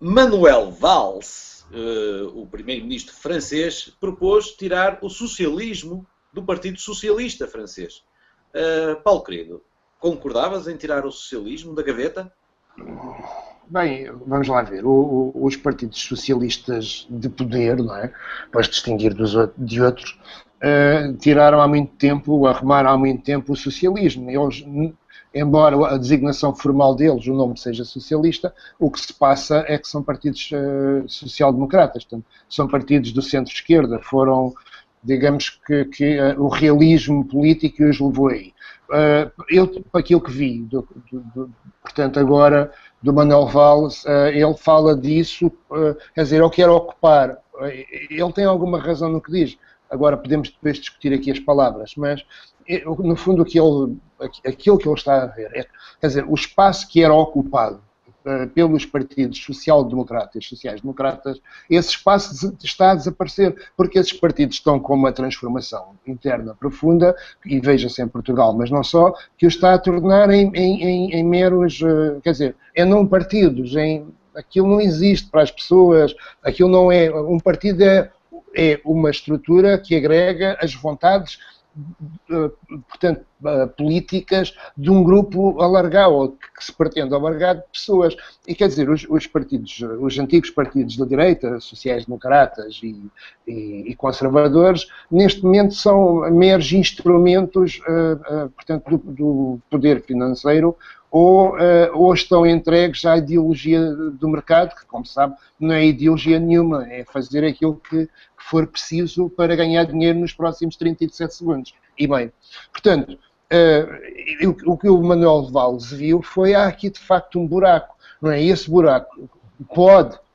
Manuel Valls, o primeiro-ministro francês, propôs tirar o socialismo do Partido Socialista francês. Paulo querido, concordavas em tirar o socialismo da gaveta? Bem, vamos lá ver. Os partidos socialistas de poder, não é? Para os distinguir de outros, tiraram há muito tempo, arrumaram há muito tempo o socialismo. Eles, embora a designação formal deles, o nome seja socialista, o que se passa é que são partidos social-democratas. Portanto, são partidos do centro-esquerda. Foram, digamos que o realismo político os levou aí. Eu, para aquilo que vi, portanto, agora, do Manuel Valls, ele fala disso, quer dizer, eu quero ocupar. Ele tem alguma razão no que diz. Agora podemos depois discutir aqui as palavras, mas, no fundo, aquilo que ele está a ver é, quer dizer, o espaço que era ocupado pelos partidos social-democratas e sociais-democratas, esse espaço está a desaparecer, porque esses partidos estão com uma transformação interna profunda, e veja-se em Portugal, mas não só, que o está a tornar em meros, quer dizer, não partidos, aquilo não existe para as pessoas, aquilo não é, um partido é uma estrutura que agrega as vontades, portanto, políticas de um grupo alargado, ou que se pretende alargar de pessoas. E quer dizer, os partidos, os antigos partidos da direita, sociais-democratas e conservadores, neste momento são meros instrumentos, portanto, do poder financeiro, ou estão entregues à ideologia do mercado, que, como sabe, não é ideologia nenhuma, é fazer aquilo que for preciso para ganhar dinheiro nos próximos 37 segundos. E bem, portanto, o que o Manuel Valls viu foi, há aqui de facto um buraco, não é? Esse buraco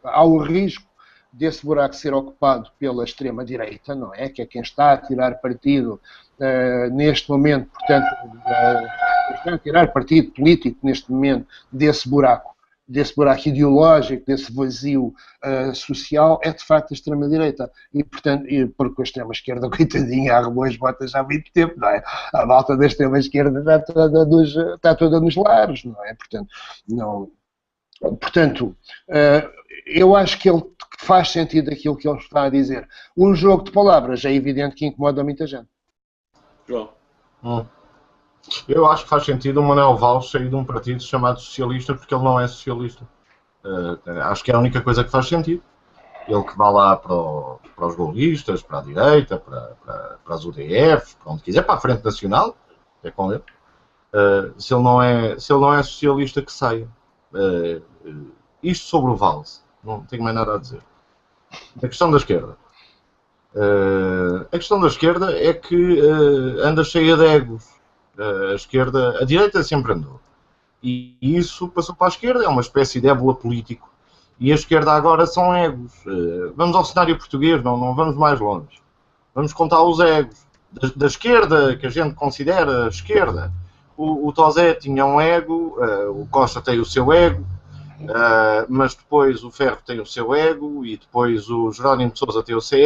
há o risco desse buraco ser ocupado pela extrema-direita, não é? Que é quem está a tirar partido neste momento, portanto, está a tirar partido político neste momento desse buraco ideológico, desse vazio social, é de facto a extrema-direita. E, portanto, porque a extrema-esquerda, coitadinha, arrumou as botas há muito tempo, não é? A malta da extrema-esquerda está toda nos lares, não é? Portanto, eu acho que ele faz sentido aquilo que ele está a dizer. Um jogo de palavras é evidente que incomoda muita gente. João? Eu acho que faz sentido o Manuel Valls sair de um partido chamado socialista, porque ele não é socialista. Acho que é a única coisa que faz sentido. Ele que vá lá para os gaullistas, para a direita, para as UDF, para onde quiser, para a Frente Nacional, é com ele. Se ele não é socialista, que saia. Isto sobre o Valls, não tenho mais nada a dizer. A questão da esquerda. A questão da esquerda é que anda cheia de egos. A direita sempre andou. E isso passou para a esquerda, é uma espécie de ébola político. E a esquerda agora são egos. Vamos ao cenário português, não vamos mais longe. Vamos contar os egos. Da esquerda, que a gente considera esquerda. O Tosé tinha um ego, o Costa tem o seu ego, mas depois o Ferro tem o seu ego, e depois o Jerónimo de Sousa tem o seu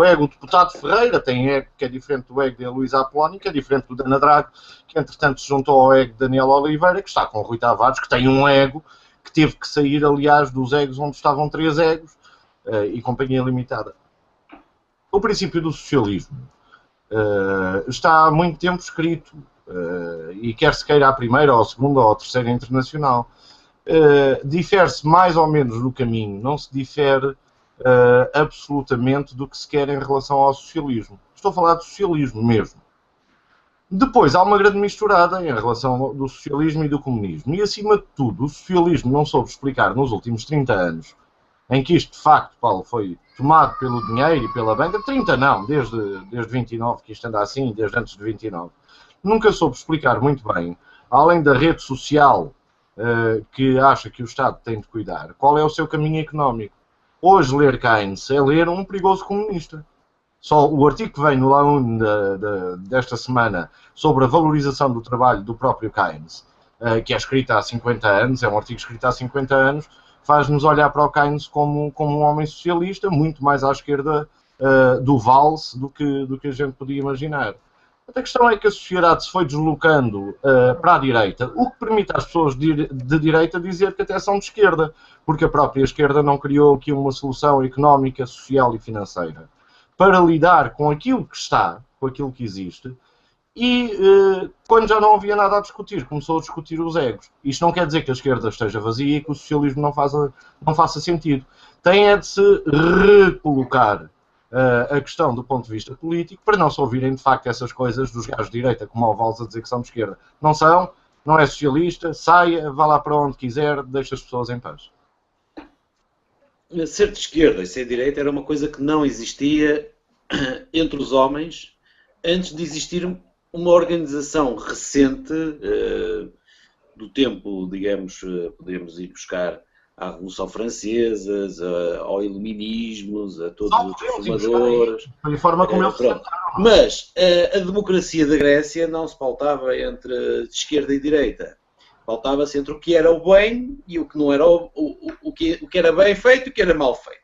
ego, o deputado Ferreira tem ego, que é diferente do ego de Luísa Apolónio, que é diferente do Dana Drago, que entretanto se juntou ao ego de Daniel Oliveira, que está com o Rui Tavares, que tem um ego, que teve que sair, aliás, dos egos onde estavam 3 egos, e Companhia Limitada. O princípio do socialismo está há muito tempo escrito, e quer se queira à primeira, ou à segunda, ou à terceira internacional. Difere-se mais ou menos no caminho, não se difere absolutamente do que se quer em relação ao socialismo. Estou a falar de socialismo mesmo. Depois há uma grande misturada em relação do socialismo e do comunismo. E acima de tudo, o socialismo não soube explicar nos últimos 30 anos, em que isto de facto, Paulo, foi tomado pelo dinheiro e pela banca, 30 não, desde 29 que isto anda assim, desde antes de 29. Nunca soube explicar muito bem, além da rede social que acha que o Estado tem de cuidar, qual é o seu caminho económico. Hoje ler Keynes é ler um perigoso comunista. Só o artigo que vem no La Une desta semana sobre a valorização do trabalho do próprio Keynes, que é escrito há 50 anos, é um artigo escrito há 50 anos, faz-nos olhar para o Keynes como um homem socialista, muito mais à esquerda do Valls do que a gente podia imaginar. A questão é que a sociedade se foi deslocando para a direita, o que permite às pessoas de direita dizer que até são de esquerda, porque a própria esquerda não criou aqui uma solução económica, social e financeira para lidar com aquilo que está, com aquilo que existe, e quando já não havia nada a discutir, começou a discutir os egos. Isto não quer dizer que a esquerda esteja vazia e que o socialismo não faça sentido. Tem é de se recolocar a questão do ponto de vista político, para não se ouvirem de facto essas coisas dos gajos de direita, como o Valls a dizer que são de esquerda. Não são, não é socialista, saia, vá lá para onde quiser, deixa as pessoas em paz. Ser de esquerda e ser de direita era uma coisa que não existia entre os homens antes de existir uma organização recente do tempo, digamos, podemos ir buscar à Revolução Francesa, ao Iluminismo, a todos os reformadores. Foi a forma como eles se. Mas a democracia da Grécia não se pautava entre esquerda e direita. Pautava-se entre o que era o bem e o que não era o que era bem feito e o que era mal feito.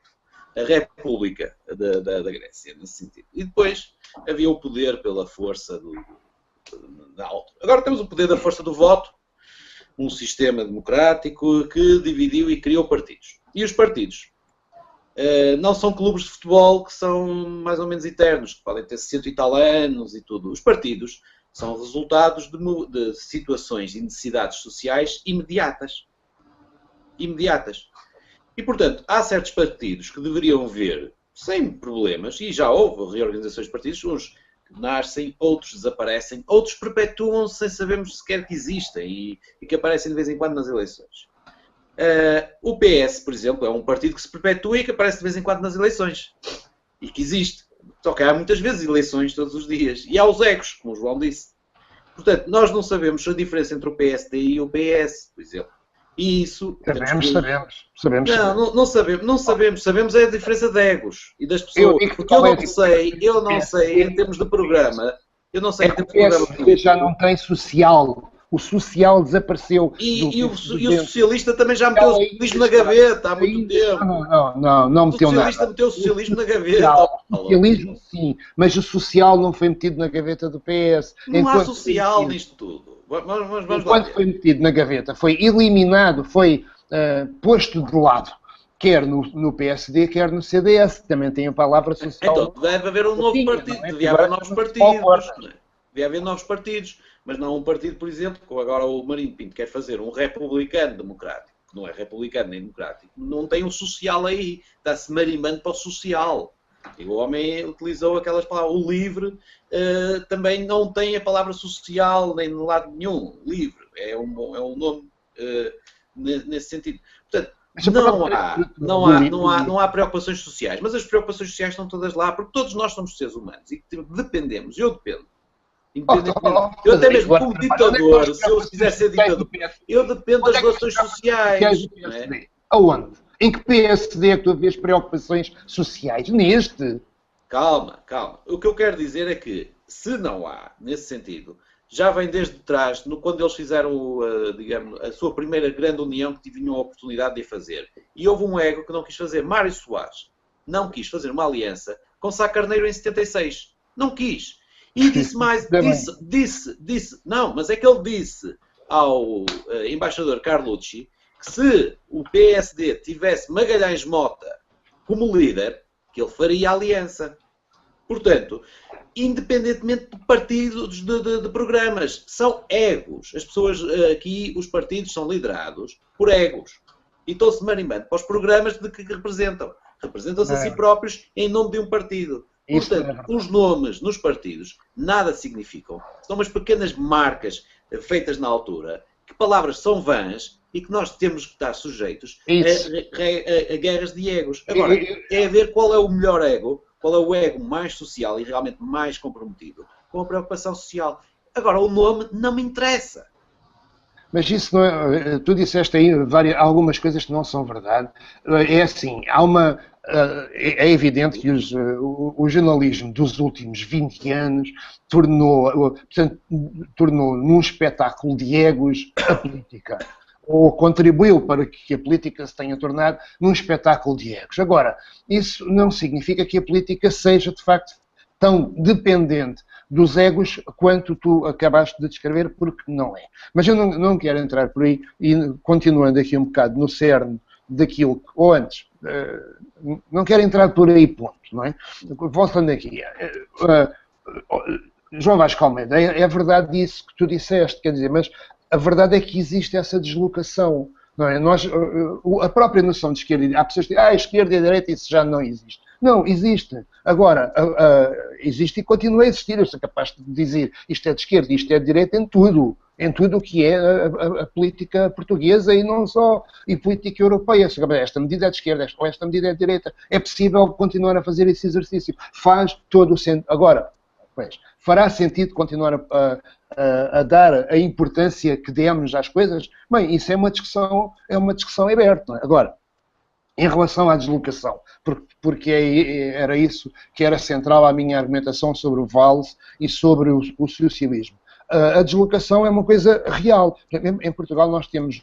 A República da Grécia, nesse sentido. E depois havia o poder pela força da altura. Agora temos o poder da força do voto, um sistema democrático que dividiu e criou partidos. E os partidos não são clubes de futebol que são mais ou menos eternos, que podem ter 60 e tal anos e tudo. Os partidos são resultados de situações e necessidades sociais imediatas. E, portanto, há certos partidos que deveriam ver sem problemas, e já houve reorganizações de partidos, uns que nascem, outros desaparecem, outros perpetuam-se sem sabermos sequer que existem e que aparecem de vez em quando nas eleições. O PS, por exemplo, é um partido que se perpetua e que aparece de vez em quando nas eleições. E que existe. Só que há muitas vezes eleições todos os dias. E há os egos, como o João disse. Portanto, nós não sabemos a diferença entre o PSD e o PS, por exemplo. E isso... Sabemos. Não sabemos. Sabemos é a diferença de egos e das pessoas. Porque eu não sei em termos de programa. Eu não sei em termos de programa. O PSD já não tem social. O social desapareceu. E o socialista também já meteu o socialismo na gaveta há muito tempo. Não meteu nada. O socialista meteu o socialismo na gaveta. O socialismo sim, mas o social não foi metido na gaveta do PS. Não há social nisto tudo. Enquanto foi metido na gaveta, foi eliminado, foi posto de lado, quer no PSD, quer no CDS, que também tem a palavra social. Então, deve haver um novo partido, devia haver novos partidos. Devia haver novos partidos, mas não um partido, por exemplo, como agora o Marinho Pinto quer fazer, um republicano democrático, que não é republicano nem democrático, não tem um social aí, está-se marimbando para o social. E o homem utilizou aquelas palavras. O livre também não tem a palavra social nem no lado nenhum. Livre é um nome nesse sentido. Portanto, não há preocupações sociais, mas as preocupações sociais estão todas lá, porque todos nós somos seres humanos e dependemos. Eu dependo. Eu até mesmo como ditador, se eu quiser ser ditador, eu dependo das relações sociais. Aonde? Em que PSD é que tu vês preocupações sociais? Neste? Calma. O que eu quero dizer é que, se não há, nesse sentido, já vem desde trás, quando eles fizeram, digamos, a sua primeira grande união, que tinham a oportunidade de fazer. E houve um ego que não quis fazer. Mário Soares não quis fazer uma aliança com Sá Carneiro em 76. Não quis. E disse mais, disse, não, mas é que ele disse ao embaixador Carlucci que se o PSD tivesse Magalhães Mota como líder, que ele faria aliança. Portanto, independentemente de partidos, de programas, são egos. As pessoas aqui, os partidos são liderados por egos. E estão-se marimbando para os programas de que representam. Representam-se a si próprios em nome de um partido. Portanto, os nomes nos partidos nada significam. São umas pequenas marcas feitas na altura, que palavras são vãs e que nós temos que estar sujeitos a guerras de egos. Agora, é ver qual é o melhor ego, qual é o ego mais social e realmente mais comprometido com a preocupação social. Agora, o nome não me interessa. Mas isso não é, tu disseste aí algumas coisas que não são verdade. É assim, é evidente que o jornalismo dos últimos 20 anos tornou num espetáculo de egos a política. Ou contribuiu para que a política se tenha tornado num espetáculo de egos. Agora, isso não significa que a política seja, de facto, tão dependente dos egos quanto tu acabaste de descrever, porque não é. Mas eu não quero entrar por aí, e continuando aqui um bocado no cerne daquilo, ou antes, não quero entrar por aí, ponto, não é? Voltando aqui, João Vasco Almeida, é verdade isso que tu disseste, quer dizer, mas a verdade é que existe essa deslocação, não é? A própria noção de esquerda, há pessoas que dizem, esquerda e direita, isso já não existe. Não, existe. Agora, existe e continua a existir. Eu sou capaz de dizer isto é de esquerda, isto é de direita em tudo o que é a política portuguesa e não só, e política europeia. Esta medida é de esquerda, esta medida é de direita. É possível continuar a fazer esse exercício. Faz todo o sentido. Agora, fará sentido continuar a dar a importância que demos às coisas? Bem, isso é uma discussão aberta. Não é? Agora, em relação à deslocação, porque era isso que era central à minha argumentação sobre o Valls e sobre o socialismo. A deslocação é uma coisa real. Em Portugal nós temos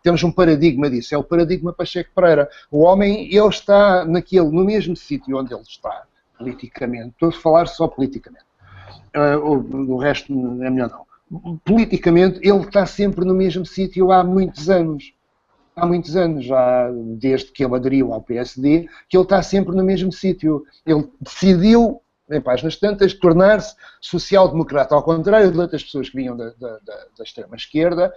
temos um paradigma disso, é o paradigma Pacheco Pereira. O homem, ele está no mesmo sítio onde ele está, politicamente. Estou a falar só politicamente. O resto é melhor não. Politicamente, ele está sempre no mesmo sítio há muitos anos. Já desde que ele aderiu ao PSD, que ele está sempre no mesmo sítio. Ele decidiu, em páginas tantas, tornar-se social-democrata, ao contrário de outras pessoas que vinham da extrema-esquerda.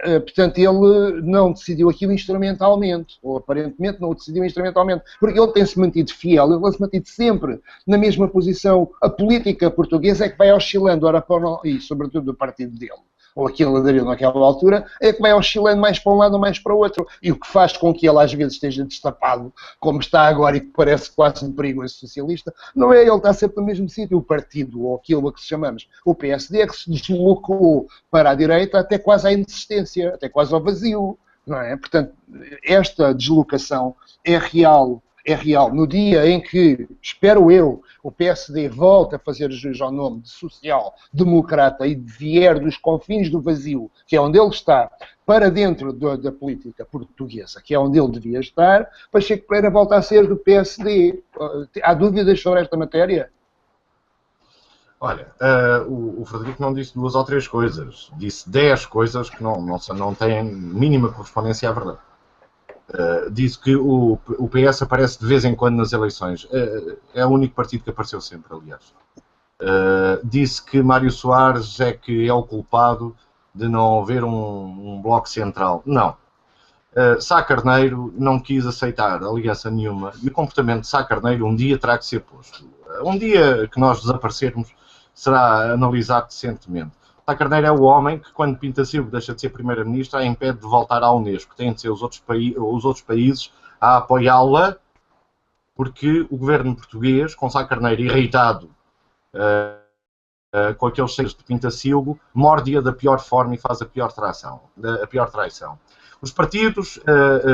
Portanto, ele não decidiu aquilo instrumentalmente, ou aparentemente não o decidiu instrumentalmente, porque ele tem-se mantido fiel, ele tem-se mantido sempre na mesma posição. A política portuguesa é que vai oscilando, e sobretudo do partido dele, ou aquilo aderiu naquela altura, é que vai oscilando mais para um lado ou mais para o outro. E o que faz com que ele às vezes esteja destapado, como está agora e que parece quase um perigoso socialista, não é ele está sempre no mesmo sítio. O partido, ou aquilo a que chamamos o PSD, é que se deslocou para a direita até quase à inexistência, até quase ao vazio. Não é? Portanto, esta deslocação é real. No dia em que, espero eu, o PSD volta a fazer jus ao nome de social-democrata e vier dos confins do vazio, que é onde ele está, para dentro da política portuguesa, que é onde ele devia estar, Pacheco Pereira volta a ser do PSD. Há dúvidas sobre esta matéria? Olha, o Frederico não disse 2 ou 3 coisas, disse 10 coisas que não têm mínima correspondência à verdade. Disse que o PS aparece de vez em quando nas eleições. É o único partido que apareceu sempre, aliás. Disse que Mário Soares é que é o culpado de não haver um bloco central. Não. Sá Carneiro não quis aceitar aliança nenhuma e o comportamento de Sá Carneiro um dia terá que ser posto. Um dia que nós desaparecermos será analisado decentemente. Sá Carneiro é o homem que, quando Pinta Silva deixa de ser Primeira-Ministra, a impede de voltar à Unesco. Tem de ser os outros países a apoiá-la, porque o governo português, com Sá Carneiro irritado com aqueles cheiros de Pinta Silva, morde-a da pior forma e faz a pior traição. Os partidos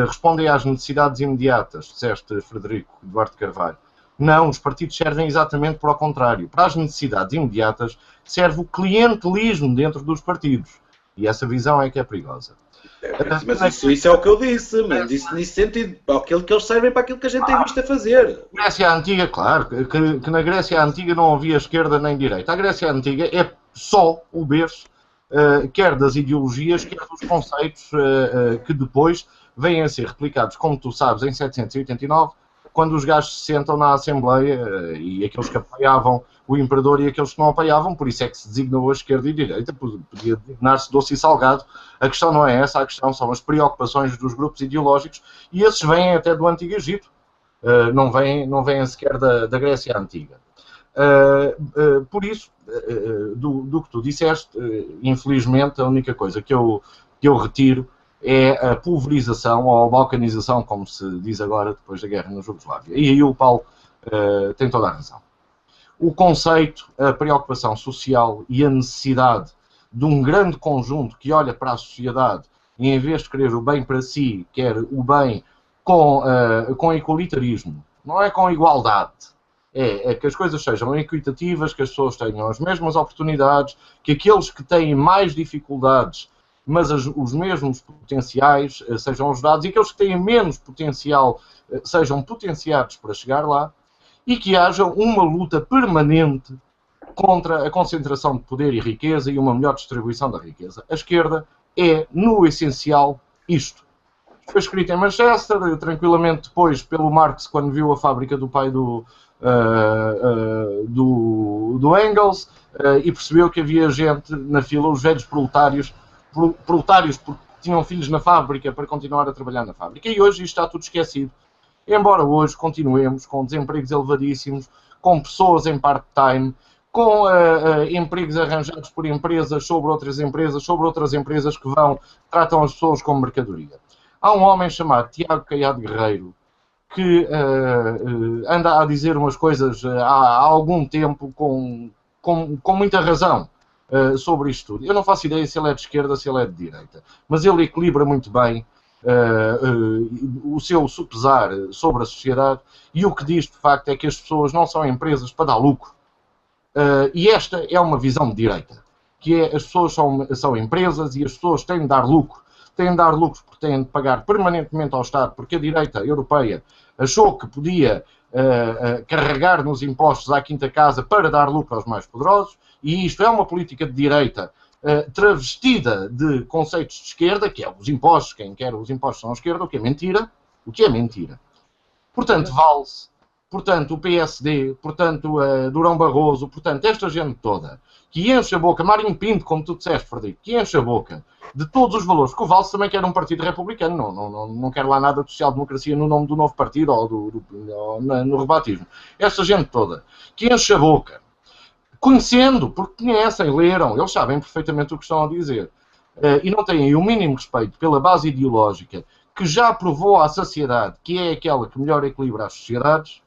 respondem às necessidades imediatas, disseste, Frederico Eduardo Carvalho. Não, os partidos servem exatamente para o contrário. Para as necessidades imediatas serve o clientelismo dentro dos partidos. E essa visão é que é perigosa. Mas isso é o que eu disse, mas disse nesse sentido, para aquilo que eles servem para aquilo que a gente tem visto a fazer. Grécia Antiga, claro, que na Grécia Antiga não havia esquerda nem direita. A Grécia Antiga é só o berço, quer das ideologias, quer dos conceitos que depois vêm a ser replicados, como tu sabes, em 789, quando os gajos se sentam na Assembleia e aqueles que apoiavam o Imperador e aqueles que não apoiavam, por isso é que se designou a esquerda e a direita, podia designar-se doce e salgado. A questão não é essa, a questão são as preocupações dos grupos ideológicos e esses vêm até do Antigo Egito, não vêm sequer da Grécia Antiga. Por isso, do que tu disseste, infelizmente, a única coisa que eu retiro é a pulverização ou a balcanização, como se diz agora depois da guerra na Jugoslávia. E aí o Paulo tem toda a razão. O conceito, a preocupação social e a necessidade de um grande conjunto que olha para a sociedade e, em vez de querer o bem para si, quer o bem com equalitarismo, não é com igualdade. É que as coisas sejam equitativas, que as pessoas tenham as mesmas oportunidades, que aqueles que têm mais dificuldades, mas os mesmos potenciais sejam ajudados, e aqueles que têm menos potencial sejam potenciados para chegar lá. e que haja uma luta permanente contra a concentração de poder e riqueza e uma melhor distribuição da riqueza. A esquerda é, no essencial, isto. Foi escrito em Manchester, tranquilamente depois pelo Marx, quando viu a fábrica do pai do Engels, e percebeu que havia gente na fila, os velhos proletários porque tinham filhos na fábrica para continuar a trabalhar na fábrica. E hoje isto está tudo esquecido. Embora hoje continuemos com desempregos elevadíssimos, com pessoas em part-time, com empregos arranjados por empresas sobre outras empresas que tratam as pessoas como mercadoria. Há um homem chamado Tiago Caiado Guerreiro que anda a dizer umas coisas há algum tempo com muita razão sobre isto tudo. Eu não faço ideia se ele é de esquerda ou se ele é de direita, mas ele equilibra muito bem o seu supesar sobre a sociedade, e o que diz de facto é que as pessoas não são empresas para dar lucro. E esta é uma visão de direita, que é as pessoas são empresas e as pessoas têm de dar lucro. Têm de dar lucro porque têm de pagar permanentemente ao Estado, porque a direita europeia achou que podia carregar nos impostos à quinta casa para dar lucro aos mais poderosos, e isto é uma política de direita travestida de conceitos de esquerda, que é os impostos, quem quer os impostos são a esquerda, o que é mentira. Portanto, Valls, portanto, o PSD, portanto, Durão Barroso, portanto, esta gente toda, que enche a boca, Marinho Pinto, como tu disseste, Frederico, que enche a boca de todos os valores, porque o Valls também quer um partido republicano, não quer lá nada de social-democracia no nome do novo partido ou no rebatismo. Esta gente toda, que enche a boca, conhecendo, porque conhecem, leram, eles sabem perfeitamente o que estão a dizer, e não têm o mínimo respeito pela base ideológica que já provou à sociedade que é aquela que melhor equilibra as sociedades.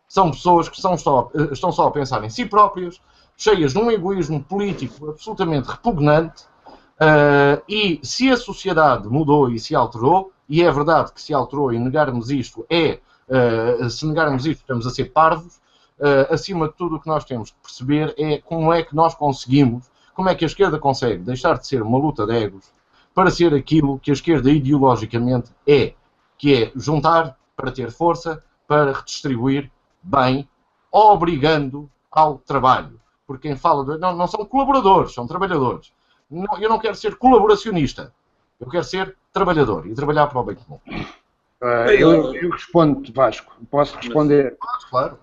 São pessoas que estão só a pensar em si próprias, cheias de um egoísmo político absolutamente repugnante, e se a sociedade mudou e se alterou, e é verdade que se alterou, e negarmos isto se negarmos isto estamos a ser parvos, acima de tudo o que nós temos que perceber é como é que nós conseguimos, como é que a esquerda consegue deixar de ser uma luta de egos para ser aquilo que a esquerda ideologicamente é, que é juntar para ter força, para redistribuir bem, obrigando ao trabalho. Porque quem fala não são colaboradores, são trabalhadores. Eu não quero ser colaboracionista, eu quero ser trabalhador e trabalhar para o bem comum. Eu respondo, Vasco. Posso responder? Claro.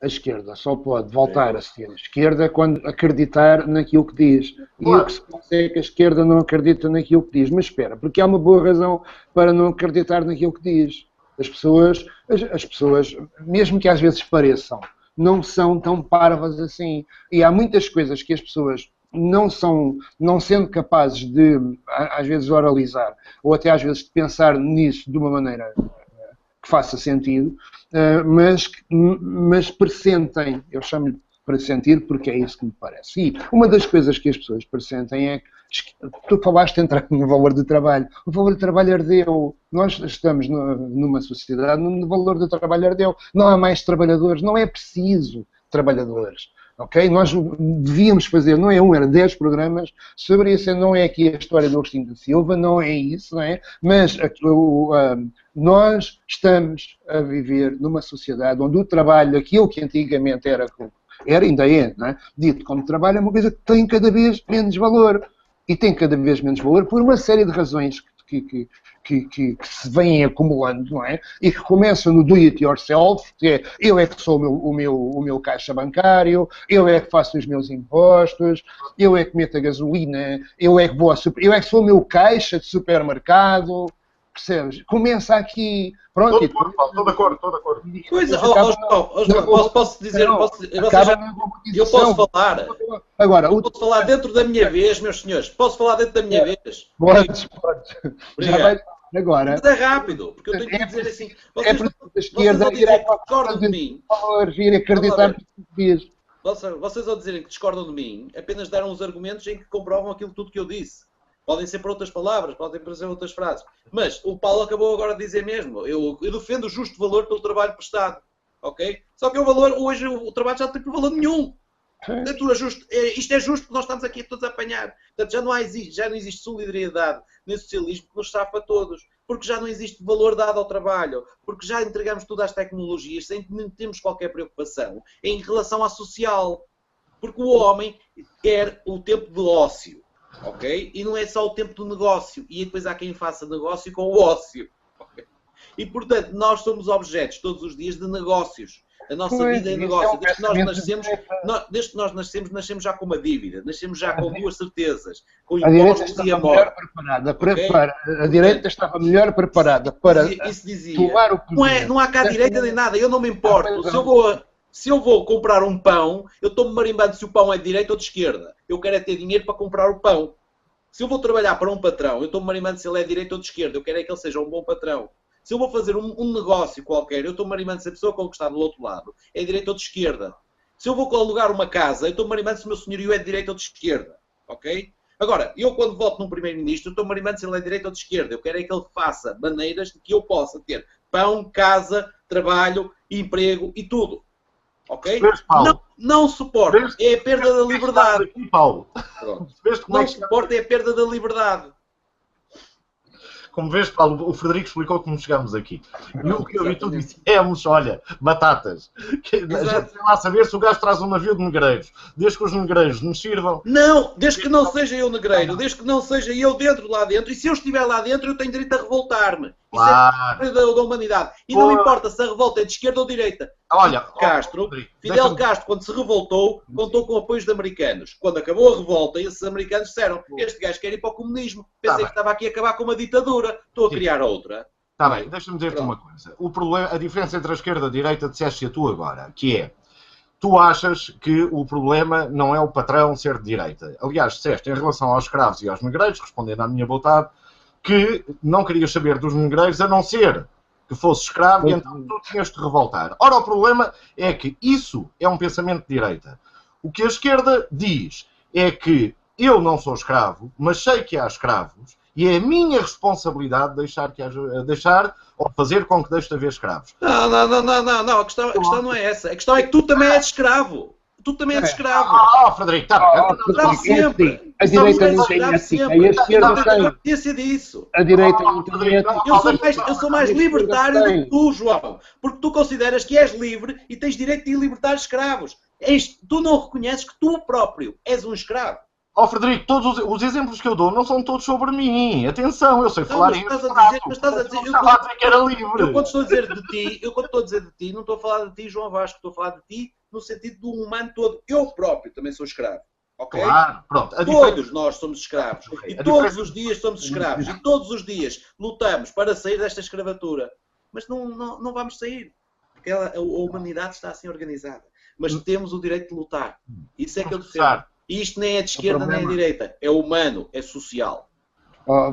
A esquerda só pode voltar a ser a esquerda quando acreditar naquilo que diz. Claro. E o que se passa é que a esquerda não acredita naquilo que diz. Mas espera, porque há uma boa razão para não acreditar naquilo que diz. As pessoas, mesmo que às vezes pareçam, não são tão parvas assim. E há muitas coisas que as pessoas não sendo capazes de, às vezes, oralizar, ou até às vezes de pensar nisso de uma maneira que faça sentido, mas pressentem, eu chamo-lhe de pressentir porque é isso que me parece. E uma das coisas que as pessoas pressentem é que tu falaste de entrar no valor do trabalho. O valor do trabalho ardeu. Nós estamos numa sociedade onde o valor do trabalho ardeu. Não há mais trabalhadores, não é preciso trabalhadores. Ok? Nós devíamos fazer, não é era 10 programas sobre isso, não é aqui a história do Agostinho da Silva, não é isso, não é? Mas nós estamos a viver numa sociedade onde o trabalho, aquilo que antigamente era ainda é, não é? Dito como trabalho, é uma coisa que tem cada vez menos valor. E tem cada vez menos valor por uma série de razões que se vêm acumulando, não é? E que começam no do it yourself, que é eu é que sou o meu caixa bancário, eu é que faço os meus impostos, eu é que meto a gasolina, eu é que sou o meu caixa de supermercado, percebes? Começa aqui, pronto. Estou de acordo. Pois, posso dizer, eu posso falar. Agora, eu posso falar dentro da minha vez, meus senhores. Posso falar dentro da minha vez? Pode. Já vai agora. Mas é rápido, porque eu tenho que dizer assim. Vocês ao dizerem que discordam de mim, apenas deram os argumentos em que comprovam aquilo tudo que eu disse. Podem ser por outras palavras, podem ser outras frases. Mas o Paulo acabou agora de dizer mesmo. Eu defendo o justo valor pelo trabalho prestado. Ok? Só que o valor, hoje o trabalho já não tem valor nenhum. Natura justo. Isto é justo porque nós estamos aqui todos a apanhar. Portanto, já não existe solidariedade nesse socialismo que nos safa a todos. Porque já não existe valor dado ao trabalho. Porque já entregamos tudo às tecnologias sem termos qualquer preocupação em relação à social. Porque o homem quer o tempo de ócio. Ok? E não é só o tempo do negócio. E depois há quem faça negócio com o ócio. Okay? E, portanto, nós somos objetos todos os dias de negócios. A nossa vida é negócio. Desde que nós nascemos já com uma dívida. Nascemos já com duas certezas. Com impostos e a morte. A direita estava melhor preparada para tomar o poder. Não há cá direita nem nada. Eu não me importo. Se eu vou comprar um pão, eu estou-me marimbando se o pão é de direita ou de esquerda. Eu quero é ter dinheiro para comprar o pão. Se eu vou trabalhar para um patrão, eu estou-me marimbando se ele é de direita ou de esquerda. Eu quero é que ele seja um bom patrão. Se eu vou fazer um negócio qualquer, eu estou marimando se a pessoa com que está do outro lado é de direita ou de esquerda. Se eu vou alugar uma casa, eu estou marimando se o meu senhorio é de direita ou de esquerda. Ok? Agora, eu quando voto num primeiro-ministro, eu estou marimando se ele é de direita ou de esquerda. Eu quero é que ele faça maneiras de que eu possa ter pão, casa, trabalho, emprego e tudo. Ok? Não suporto. É a perda da liberdade. Aqui, Paulo. Não suporto é a perda da liberdade. Como vês, Paulo, o Frederico explicou como chegámos aqui. E o que eu e tu dissemos, olha, batatas. A gente vai lá saber se o gajo traz um navio de negreiros. Desde que os negreiros nos sirvam... Não, desde que não seja eu negreiro. Desde que não seja eu lá dentro. E se eu estiver lá dentro, eu tenho direito a revoltar-me. Isso é da humanidade. E não importa se a revolta é de esquerda ou de direita. Olha, Fidel Castro, quando se revoltou, contou com apoios de americanos. Quando acabou a revolta, esses americanos disseram: este gajo quer ir para o comunismo. Pensei que estava aqui a acabar com uma ditadura. Estou a criar outra. Está bem, deixa-me dizer-te uma coisa. O problema, a diferença entre a esquerda e a direita, disseste a tu agora, que é, tu achas que o problema não é o patrão ser de direita. Aliás, disseste em relação aos escravos e aos negreiros, respondendo à minha vontade, que não querias saber dos negreiros a não ser que fosse escravo e então tu tinhas de revoltar. Ora, o problema é que isso é um pensamento de direita. O que a esquerda diz é que eu não sou escravo, mas sei que há escravos e é a minha responsabilidade deixar ou fazer com que deixe de haver escravos. Não. A questão não é essa. A questão é que tu também és escravo. Tu também és escravo. Frederico, está bem. Sempre. A direita não tem ética, e a esquerda tem. A direita não tem ética. Eu sou mais libertário do que tu, João. Porque tu consideras que és livre e tens direito de libertar escravos. Tu não reconheces que tu próprio és um escravo. Frederico, todos os exemplos que eu dou não são todos sobre mim. Atenção, eu sei falar em estás a dizer que era livre. Eu quando estou a dizer de ti, não estou a falar de ti, João Vasco, estou a falar de ti no sentido do humano todo. Eu próprio também sou escravo. Ok? Claro, pronto. Todos nós somos escravos. E todos os dias somos escravos. E todos os dias lutamos para sair desta escravatura. Mas não vamos sair. Porque a humanidade está assim organizada. Mas temos o direito de lutar. Isso é que eu defendo. E isto nem é de esquerda nem é de direita. É humano, é social.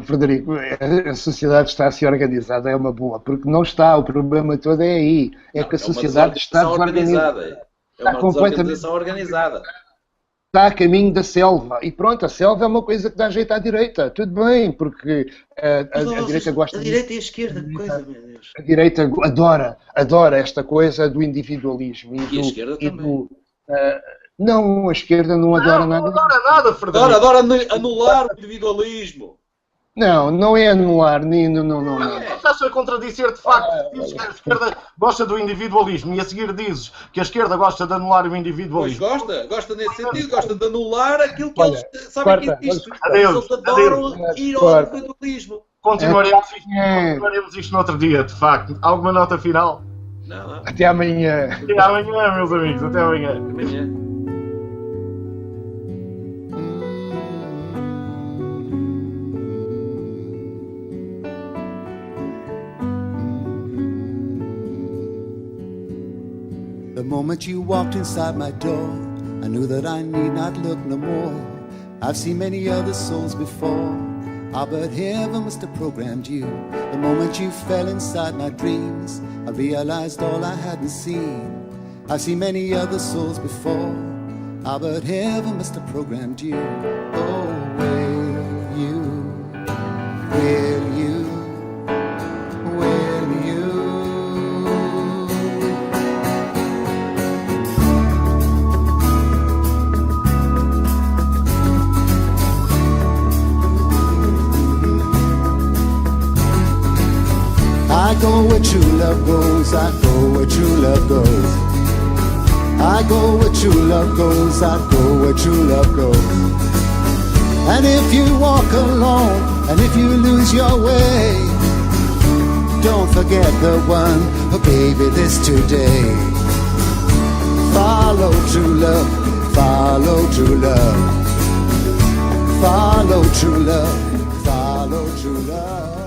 Frederico, a sociedade está assim organizada, é uma boa. Porque não está, o problema todo é aí. Que a sociedade está desorganizada. É uma desorganização organizada. Está a caminho da selva. E pronto, a selva é uma coisa que dá jeito à direita. Tudo bem, porque a direita gosta disso. A direita e a esquerda, que coisa, meu Deus. A direita adora esta coisa do individualismo. E a esquerda também. Não, a esquerda não adora nada. Não adora nada, Frederico. Adora anular o individualismo. Não é anular, não. Estás a contradizer de facto. Dizes que a esquerda gosta do individualismo e a seguir dizes que a esquerda gosta de anular o individualismo. Pois gosta nesse sentido, gosta de anular aquilo que eles sabem que existe. Adeus. Eles adoram ir ao individualismo. Continuaremos isto no outro dia, de facto. Alguma nota final? Não. Até amanhã. Até amanhã, meus amigos. Até amanhã. The moment you walked inside my door, I knew that I need not look no more. I've seen many other souls before, but heaven must have programmed you. The moment you fell inside my dreams, I realized all I hadn't seen. I've seen many other souls before, but heaven must have programmed you. Oh, will you? love goes, I go where true love goes. I go where true love goes, I go where true love goes. And if you walk alone, and if you lose your way, don't forget the one who gave you this today. Follow true love, follow true love. Follow true love, follow true love.